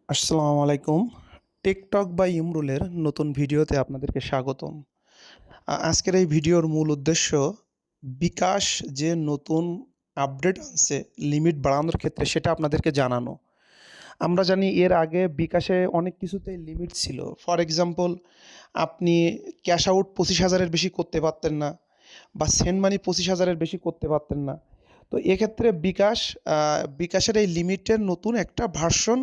আসসালামু আলাইকুম। Tech talk by ইমরুলের নতুন ভিডিওতে আপনাদেরকে স্বাগতম। আজকের এই ভিডিওর মূল উদ্দেশ্য বিকাশ যে নতুন আপডেট আনছে লিমিট বাড়ানোর ক্ষেত্রে সেটা আপনাদেরকে জানানো। আমরা জানি এর আগে বিকাশে অনেক কিছুতেই লিমিট ছিল। ফর এক্সাম্পল আপনি ক্যাশ আউট 25,000 এর বেশি করতে পারতেন না বা সেন্ড মানি 25,000 এর বেশি করতে পারতেন না। তো এক্ষেত্রে বিকাশের এই লিমিটের নতুন একটা ভার্সন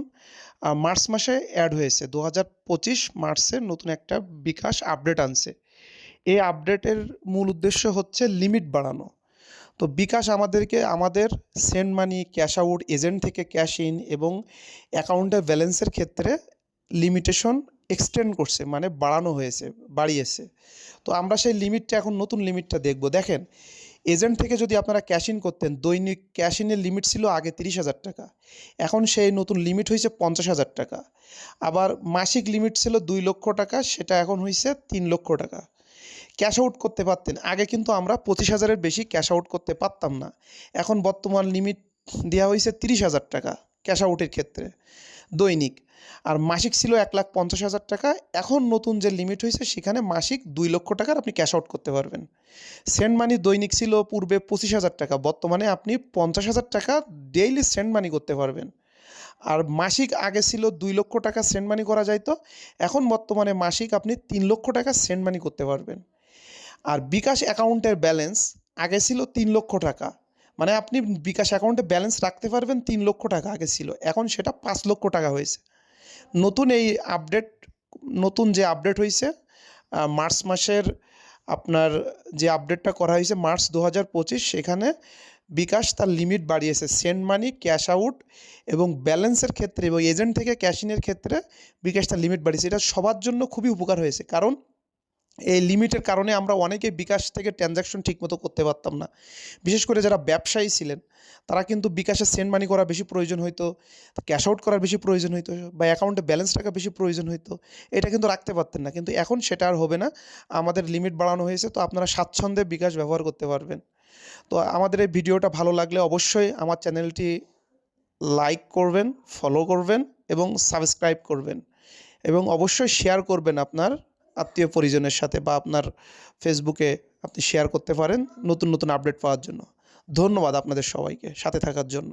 মার্চ মাসে অ্যাড হয়েছে। 2025 মার্চে নতুন একটা বিকাশ আপডেট আনছে। এই আপডেটের মূল উদ্দেশ্য হচ্ছে লিমিট বাড়ানো। তো বিকাশ আমাদেরকে আমাদের send money, cash out, agent থেকে ক্যাশ ইন এবং অ্যাকাউন্টের ব্যালেন্সের ক্ষেত্রে লিমিটেশন এক্সটেন্ড করছে, মানে বাড়িয়েছে। তো আমরা সেই লিমিটটা এখন নতুন লিমিটটা দেখব। দেখেন, এজেন্ট থেকে যদি আপনারা ক্যাশ ইন করতেন, দৈনিক ক্যাশ ইনের লিমিট ছিল আগে 30,000 টাকা, এখন সেই নতুন লিমিট হয়েছে 50,000 টাকা। আবার মাসিক লিমিট ছিল 2 লক্ষ টাকা, সেটা এখন হয়েছে 3 লক্ষ টাকা। ক্যাশ আউট করতে পারতেন, আগে কিন্তু আমরা 25,000-এর বেশি ক্যাশ আউট করতে পারতাম না। এখন বর্তমান লিমিট দেওয়া হয়েছে 30,000 টাকা ক্যাশ আউটের ক্ষেত্রে দৈনিক। আর মাসিক ছিল 1,50,000 টাকা, এখন নতুন যে লিমিট হয়েছে সেখানে মাসিক 2 লক্ষ টাকার আপনি ক্যাশ আউট করতে পারবেন। সেন্ড মানি দৈনিক ছিল পূর্বে 25,000 টাকা, বর্তমানে আপনি 50,000 টাকা ডেইলি সেন্ড মানি করতে পারবেন। আর মাসিক আগে ছিল 2 লক্ষ টাকা সেন্ড মানি করা যাইতো, এখন বর্তমানে মাসিক আপনি 3 লক্ষ টাকা সেন্ড মানি করতে পারবেন। আর বিকাশ অ্যাকাউন্টের ব্যালেন্স আগে ছিল 3 লক্ষ টাকা, মানে আপনি বিকাশ অ্যাকাউন্টে ব্যালেন্স রাখতে পারবেন 3 লক্ষ টাকা আগে ছিল, এখন সেটা 5 লক্ষ টাকা হয়েছে। নতুন এই আপডেট, নতুন যে আপডেট হয়েছে মার্চ মাসের, আপনার যে আপডেটটা করা হয়েছে মার্চ 2025, সেখানে বিকাশ তার লিমিট বাড়িয়েছে সেন্ড মানি, ক্যাশ আউট এবং ব্যালেন্সের ক্ষেত্রে এবং এজেন্ট থেকে ক্যাশ ইনের ক্ষেত্রে বিকাশ তার লিমিট বাড়িয়েছে। এটা সবার জন্য খুবই উপকার হয়েছে, কারণ এই লিমিটের কারণে আমরা অনেকেই বিকাশ থেকে ট্রানজ্যাকশন ঠিকমতো করতে পারতাম না। বিশেষ করে যারা ব্যবসায়ী ছিলেন তারা কিন্তু বিকাশে সেন্ড মানি করা বেশি প্রয়োজন হইতো, ক্যাশ আউট করার বেশি প্রয়োজন হইতো বা অ্যাকাউন্টে ব্যালেন্স রাখা বেশি প্রয়োজন হইতো, এটা কিন্তু রাখতে পারতেন না। কিন্তু এখন সেটা আর হবে না, আমাদের লিমিট বাড়ানো হয়েছে, তো আপনারা স্বাচ্ছন্দ্যে বিকাশ ব্যবহার করতে পারবেন। তো আমাদের এই ভিডিওটা ভালো লাগলে অবশ্যই আমার চ্যানেলটি লাইক করবেন, ফলো করবেন এবং সাবস্ক্রাইব করবেন, এবং অবশ্যই শেয়ার করবেন আপনার আত্মীয় পরিজনের সাথে, বা আপনার ফেসবুকে আপনি শেয়ার করতে পারেন নতুন নতুন আপডেট পাওয়ার জন্য। ধন্যবাদ আপনাদের সবাইকে সাথে থাকার জন্য।